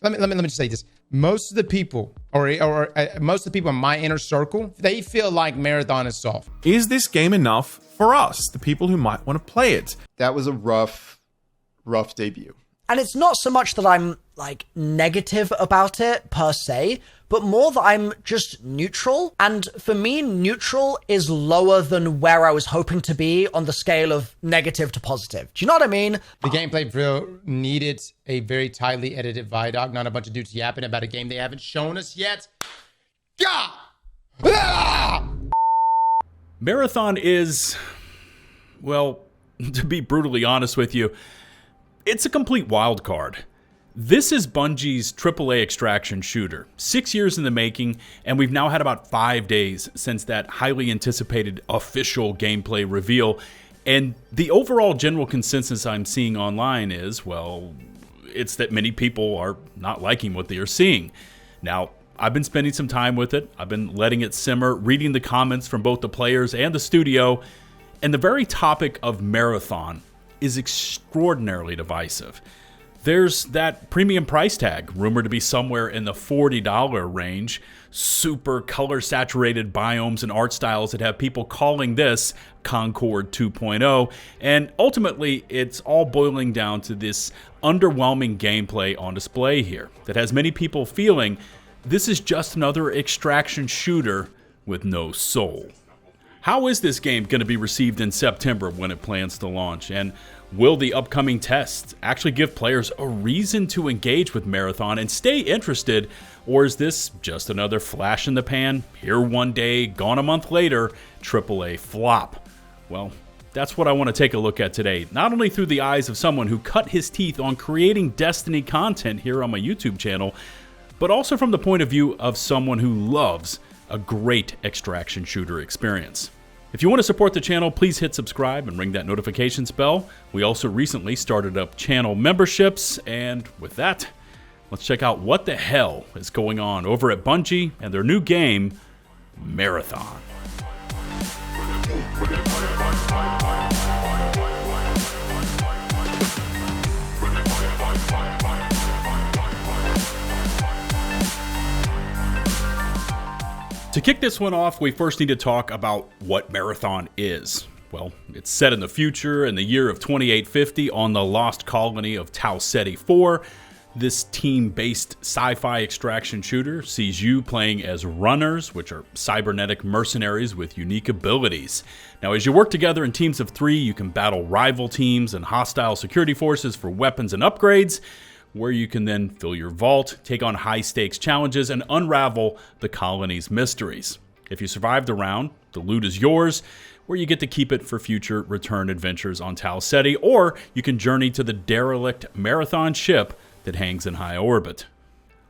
Let me just say this. Most of the people, most of the people in my inner circle, they feel like Marathon is soft. Is this game enough for us, the people who might want to play it? That was a rough debut. And it's not so much that I'm, like, negative about it, per se, but more that I'm just neutral. And for me, neutral is lower than where I was hoping to be on the scale of negative to positive. Do you know what I mean? The gameplay real needed a very tightly edited Vidoc, not a bunch of dudes yapping about a game they haven't shown us yet. Yeah! Ah! Marathon is, well, to be brutally honest with you, it's a complete wild card. This is Bungie's AAA extraction shooter. 6 years in the making, and we've now had about 5 days since that highly anticipated official gameplay reveal. And the overall general consensus I'm seeing online is, well, it's that many people are not liking what they are seeing. Now, I've been spending some time with it. I've been letting it simmer, reading the comments from both the players and the studio. And the very topic of Marathon is extraordinarily divisive. There's that premium price tag, rumored to be somewhere in the $40 range, super color-saturated biomes and art styles that have people calling this Concord 2.0, and ultimately it's all boiling down to this underwhelming gameplay on display here that has many people feeling this is just another extraction shooter with no soul. How is this game going to be received in September when it plans to launch? And will the upcoming tests actually give players a reason to engage with Marathon and stay interested? Or is this just another flash in the pan, here one day, gone a month later, AAA flop? Well, that's what I want to take a look at today. Not only through the eyes of someone who cut his teeth on creating Destiny content here on my YouTube channel, but also from the point of view of someone who loves a great extraction shooter experience. If you want to support the channel, please hit subscribe and ring that notifications bell. We also recently started up channel memberships, and with that, let's check out what the hell is going on over at Bungie and their new game, Marathon. To kick this one off, we first need to talk about what Marathon is. Well, it's set in the future in the year of 2850 on the lost colony of 𝗤𝗏𝗄. This team-based sci-fi extraction shooter sees you playing as runners, which are cybernetic mercenaries with unique abilities. Now, as you work together in teams of 3, you can battle rival teams and hostile security forces for weapons and upgrades, where you can then fill your vault, take on high-stakes challenges, and unravel the colony's mysteries. If you survive the round, the loot is yours, where you get to keep it for future return adventures on 𝗤𝗏𝗄, or you can journey to the derelict Marathon ship that hangs in high orbit.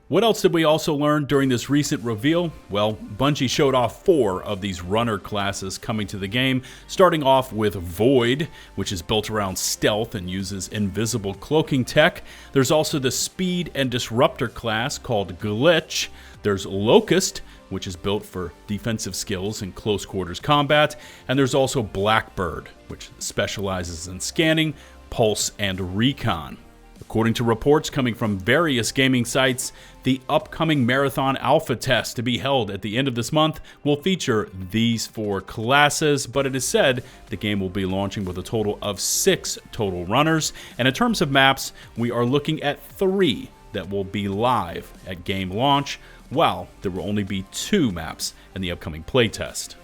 What else did we also learn during this recent reveal? Well, Bungie showed off 4 of these runner classes coming to the game, starting off with Void, which is built around stealth and uses invisible cloaking tech. There's also the Speed and Disruptor class called Glitch. There's Locust, which is built for defensive skills in close quarters combat. And there's also Blackbird, which specializes in scanning, pulse, and recon. According to reports coming from various gaming sites, the upcoming Marathon Alpha test to be held at the end of this month will feature these 4 classes, but it is said the game will be launching with a total of 6 total runners. And in terms of maps, we are looking at 3 that will be live at game launch, while there will only be 2 maps in the upcoming playtest.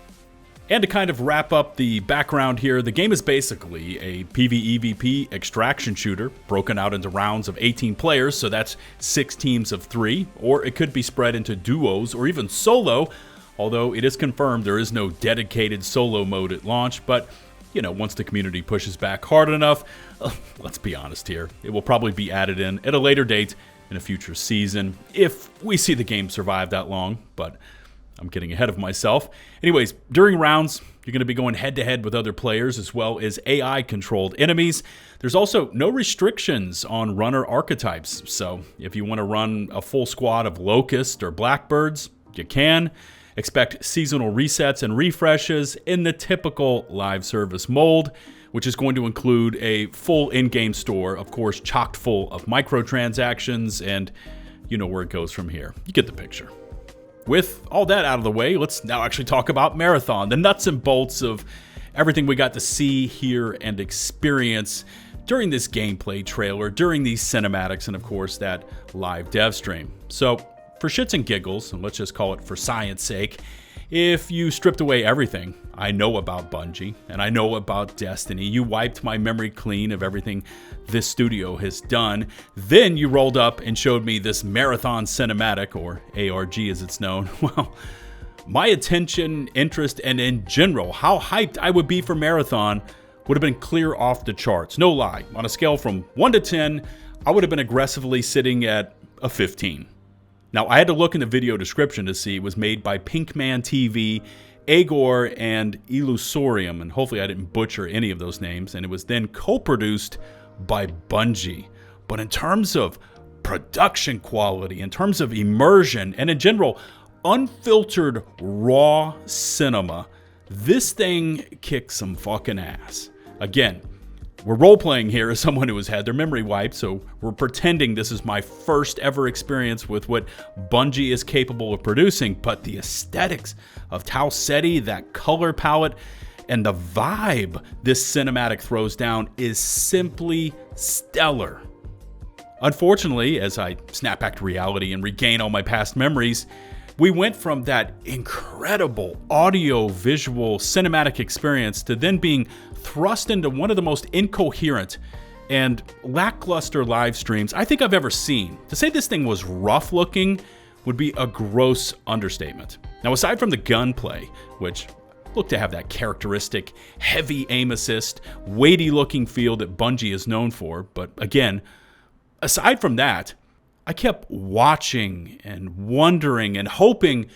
And to kind of wrap up the background here, the game is basically a PvEVP extraction shooter broken out into rounds of 18 players, so that's 6 teams of 3, or it could be spread into duos or even solo, although it is confirmed there is no dedicated solo mode at launch, but you know, once the community pushes back hard enough, let's be honest here, it will probably be added in at a later date in a future season, if we see the game survive that long, but I'm getting ahead of myself. Anyways, during rounds, you're going to be going head-to-head with other players as well as AI-controlled enemies. There's also no restrictions on runner archetypes, so if you want to run a full squad of Locusts or Blackbirds, you can. Expect seasonal resets and refreshes in the typical live service mold, which is going to include a full in-game store, of course, chock full of microtransactions and you know where it goes from here. You get the picture. With all that out of the way, let's now actually talk about Marathon, the nuts and bolts of everything we got to see, hear, and experience during this gameplay trailer, during these cinematics, and of course that live dev stream. So for shits and giggles, and let's just call it for science sake, if you stripped away everything I know about Bungie, and I know about Destiny, you wiped my memory clean of everything this studio has done, then you rolled up and showed me this Marathon cinematic, or ARG as it's known, well, my attention, interest, and in general, how hyped I would be for Marathon would have been clear off the charts. No lie. On a scale from 1 to 10, I would have been aggressively sitting at a 15. Now, I had to look in the video description to see it was made by Pinkman TV, Agor, and Illusorium, and hopefully I didn't butcher any of those names, and it was then co-produced by Bungie. But in terms of production quality, in terms of immersion, and in general, unfiltered raw cinema, this thing kicks some fucking ass. Again, we're role-playing here as someone who has had their memory wiped, so we're pretending this is my first ever experience with what Bungie is capable of producing, but the aesthetics of 𝗤𝗏𝗃, that color palette, and the vibe this cinematic throws down is simply stellar. Unfortunately, as I snap back to reality and regain all my past memories, we went from that incredible audio-visual cinematic experience to then being thrust into one of the most incoherent and lackluster live streams I think I've ever seen. To say this thing was rough looking would be a gross understatement. Now, aside from the gunplay, which looked to have that characteristic heavy aim assist, weighty looking feel that Bungie is known for, but again, aside from that, I kept watching and wondering and hoping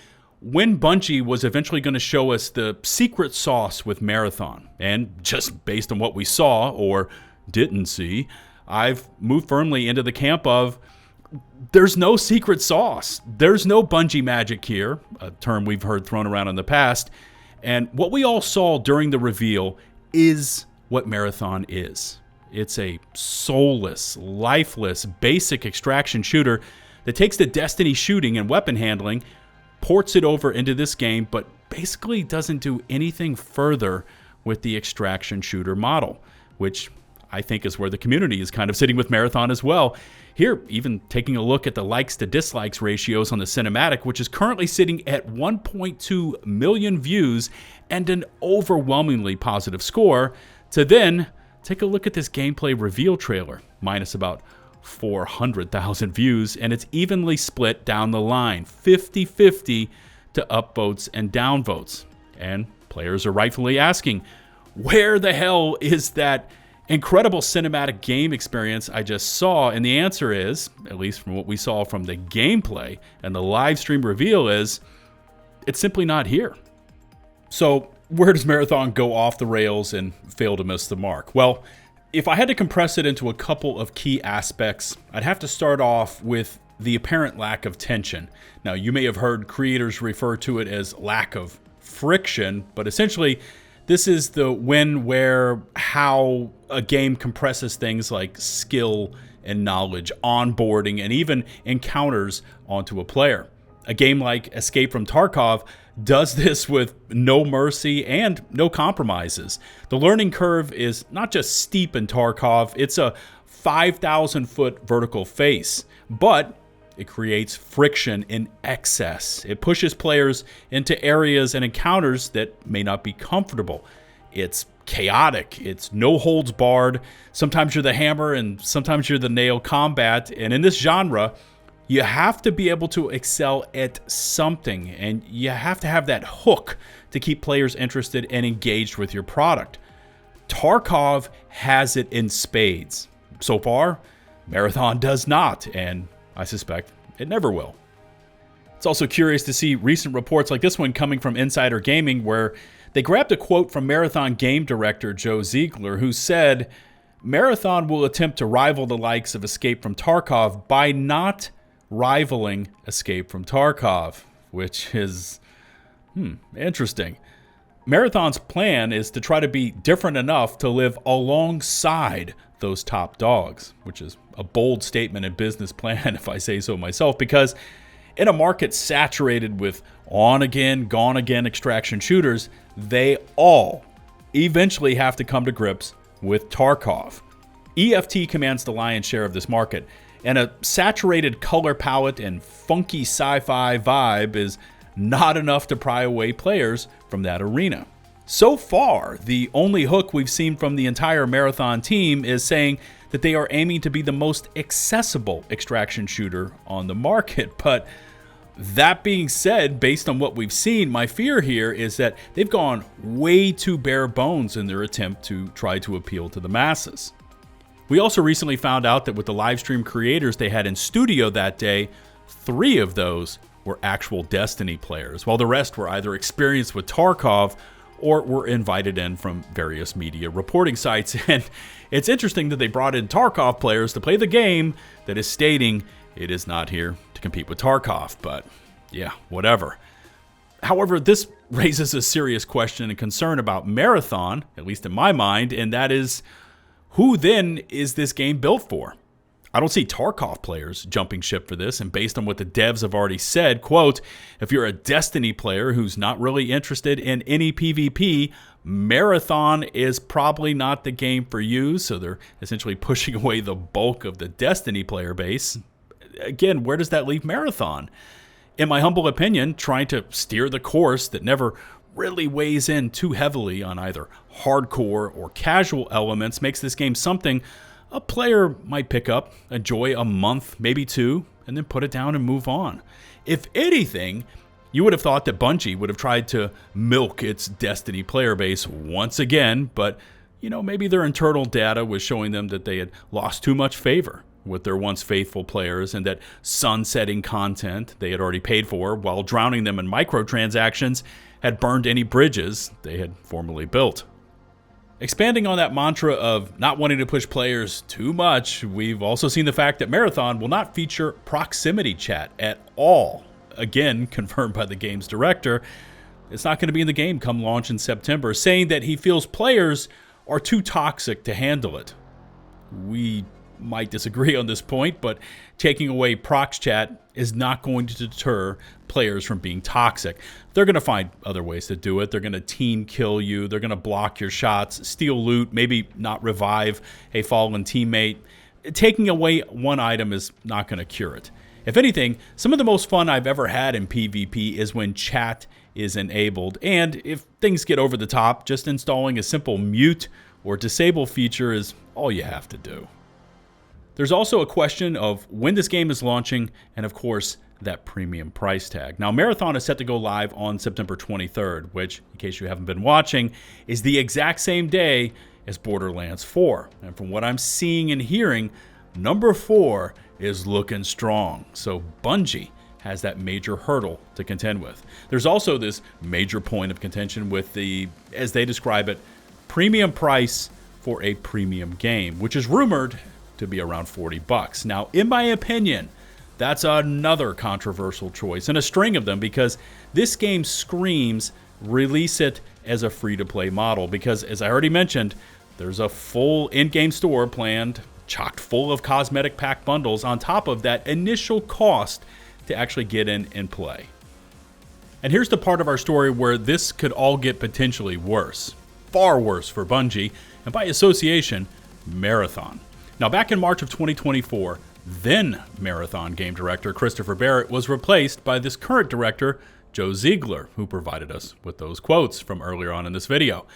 when Bungie was eventually going to show us the secret sauce with Marathon. And just based on what we saw, or didn't see, I've moved firmly into the camp of there's no secret sauce. There's no Bungie magic here, a term we've heard thrown around in the past. And what we all saw during the reveal is what Marathon is. It's a soulless, lifeless, basic extraction shooter that takes the Destiny shooting and weapon handling, ports it over into this game, but basically doesn't do anything further with the extraction shooter model, which I think is where the community is kind of sitting with Marathon as well. Here, even taking a look at the likes to dislikes ratios on the cinematic, which is currently sitting at 1.2 million views and an overwhelmingly positive score, to then take a look at this gameplay reveal trailer, minus about 400,000 views, and it's evenly split down the line, 50-50 to upvotes and downvotes. And players are rightfully asking, where the hell is that incredible cinematic game experience I just saw? And the answer is, at least from what we saw from the gameplay and the live stream reveal, is it's simply not here. So where does Marathon go off the rails and fail to miss the mark? Well, if I had to compress it into a couple of key aspects, I'd have to start off with the apparent lack of tension. Now, you may have heard creators refer to it as lack of friction, but essentially, this is the when, where, how a game compresses things like skill and knowledge, onboarding, and even encounters onto a player. A game like Escape from Tarkov does this with no mercy and no compromises. The learning curve is not just steep in Tarkov, it's a 5,000-foot vertical face, but it creates friction in excess. It pushes players into areas and encounters that may not be comfortable. It's chaotic, it's no holds barred. Sometimes you're the hammer and sometimes you're the nail combat, and in this genre, you have to be able to excel at something, and you have to have that hook to keep players interested and engaged with your product. Tarkov has it in spades. So far, Marathon does not, and I suspect it never will. It's also curious to see recent reports like this one coming from Insider Gaming, where they grabbed a quote from Marathon game director Joe Ziegler, who said, "Marathon will attempt to rival the likes of Escape from Tarkov by not rivaling Escape from Tarkov," which is interesting. Marathon's plan is to try to be different enough to live alongside those top dogs, which is a bold statement and business plan, if I say so myself, because in a market saturated with on-again, gone-again extraction shooters, they all eventually have to come to grips with Tarkov. EFT commands the lion's share of this market, and a saturated color palette and funky sci-fi vibe is not enough to pry away players from that arena. So far, the only hook we've seen from the entire Marathon team is saying that they are aiming to be the most accessible extraction shooter on the market. But that being said, based on what we've seen, my fear here is that they've gone way too bare bones in their attempt to try to appeal to the masses. We also recently found out that with the livestream creators they had in studio that day, 3 of those were actual Destiny players, while the rest were either experienced with Tarkov or were invited in from various media reporting sites. And it's interesting that they brought in Tarkov players to play the game that is stating it is not here to compete with Tarkov, but yeah, whatever. However, this raises a serious question and concern about Marathon, at least in my mind, and that is, who then is this game built for? I don't see Tarkov players jumping ship for this, and based on what the devs have already said, quote, if you're a Destiny player who's not really interested in any PvP, Marathon is probably not the game for you, so they're essentially pushing away the bulk of the Destiny player base. Again, where does that leave Marathon? In my humble opinion, trying to steer the course that never really weighs in too heavily on either hardcore or casual elements makes this game something a player might pick up, enjoy a month, maybe 2, and then put it down and move on. If anything, you would have thought that Bungie would have tried to milk its Destiny player base once again, but maybe their internal data was showing them that they had lost too much favor with their once faithful players, and that sunsetting content they had already paid for while drowning them in microtransactions had burned any bridges they had formerly built. Expanding on that mantra of not wanting to push players too much, we've also seen the fact that Marathon will not feature proximity chat at all. Again, confirmed by the game's director. It's not going to be in the game come launch in September, saying that he feels players are too toxic to handle it. We might disagree on this point, but taking away prox chat is not going to deter players from being toxic. They're going to find other ways to do it. They're going to team kill you. They're going to block your shots, steal loot, maybe not revive a fallen teammate. Taking away one item is not going to cure it. If anything, some of the most fun I've ever had in PvP is when chat is enabled. And if things get over the top, just installing a simple mute or disable feature is all you have to do. There's also a question of when this game is launching, and of course, that premium price tag. Now, Marathon is set to go live on September 23rd, which, in case you haven't been watching, is the exact same day as Borderlands 4. And from what I'm seeing and hearing, number 4 is looking strong. So Bungie has that major hurdle to contend with. There's also this major point of contention with the, as they describe it, premium price for a premium game, which is rumored to be around $40. Now, in my opinion, that's another controversial choice, and a string of them, because this game screams release it as a free-to-play model, because, as I already mentioned, there's a full in-game store planned, chocked full of cosmetic pack bundles on top of that initial cost to actually get in and play. And here's the part of our story where this could all get potentially worse. Far worse for Bungie, and by association, Marathon. Now, back in March of 2024, then Marathon game director Christopher Barrett was replaced by this current director, Joe Ziegler, who provided us with those quotes from earlier on in this video.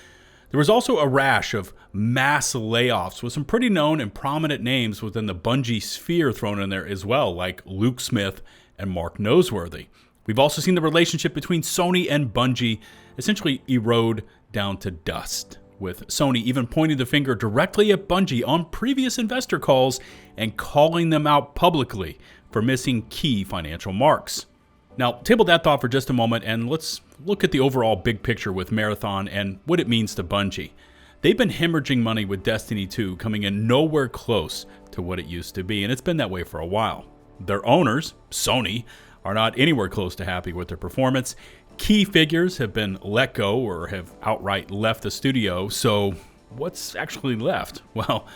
There was also a rash of mass layoffs with some pretty known and prominent names within the Bungie sphere thrown in there as well, like Luke Smith and Mark Noseworthy. We've also seen the relationship between Sony and Bungie essentially erode down to dust, with Sony even pointing the finger directly at Bungie on previous investor calls and calling them out publicly for missing key financial marks. Now, table that thought for just a moment, and let's look at the overall big picture with Marathon and what it means to Bungie. They've been hemorrhaging money with Destiny 2, coming in nowhere close to what it used to be, and it's been that way for a while. Their owners, Sony, are not anywhere close to happy with their performance, Key figures have been let go or have outright left the studio, so what's actually left? Well,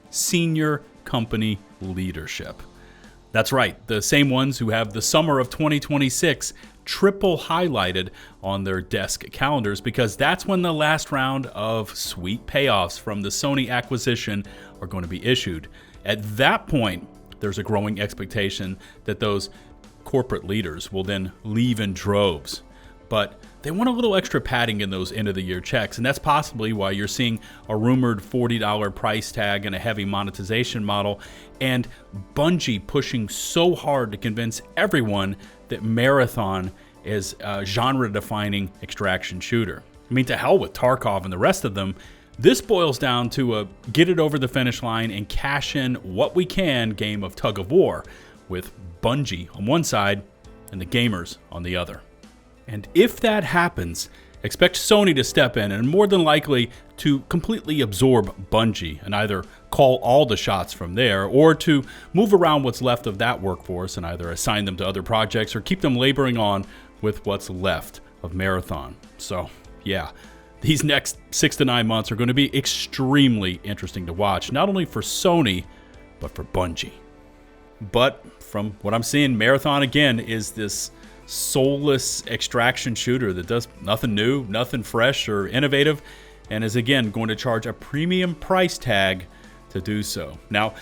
senior company leadership. That's right, the same ones who have the summer of 2026 triple highlighted on their desk calendars, because that's when the last round of sweet payoffs from the Sony acquisition are going to be issued. At that point, there's a growing expectation that those corporate leaders will then leave in droves. But they want a little extra padding in those end-of-the-year checks, and that's possibly why you're seeing a rumored $40 price tag and a heavy monetization model, and Bungie pushing so hard to convince everyone that Marathon is a genre-defining extraction shooter. I mean, to hell with Tarkov and the rest of them. This boils down to a get it over the finish line and cash in what we can game of tug of war, with Bungie on one side and the gamers on the other. And if that happens, expect Sony to step in and more than likely to completely absorb Bungie and either call all the shots from there, or to move around what's left of that workforce and either assign them to other projects or keep them laboring on with what's left of Marathon. So yeah, these next 6 to 9 months are going to be extremely interesting to watch, not only for Sony, but for Bungie. But from what I'm seeing, Marathon again is this soulless extraction shooter that does nothing new, nothing fresh or innovative, and is again going to charge a premium price tag to do so. Now,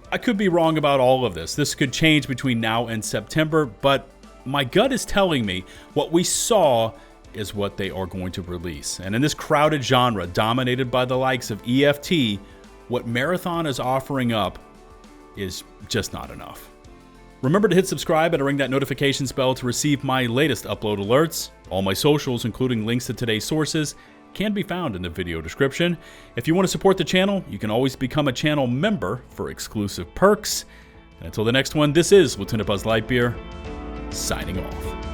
I could be wrong about all of this. This could change between now and September, but my gut is telling me what we saw is what they are going to release. And in this crowded genre dominated by the likes of EFT, what Marathon is offering up is just not enough. Remember to hit subscribe and ring that notifications bell to receive my latest upload alerts. All my socials, including links to today's sources, can be found in the video description. If you want to support the channel, you can always become a channel member for exclusive perks. And until the next one, this is 𝗤𝗏𝗏 signing off.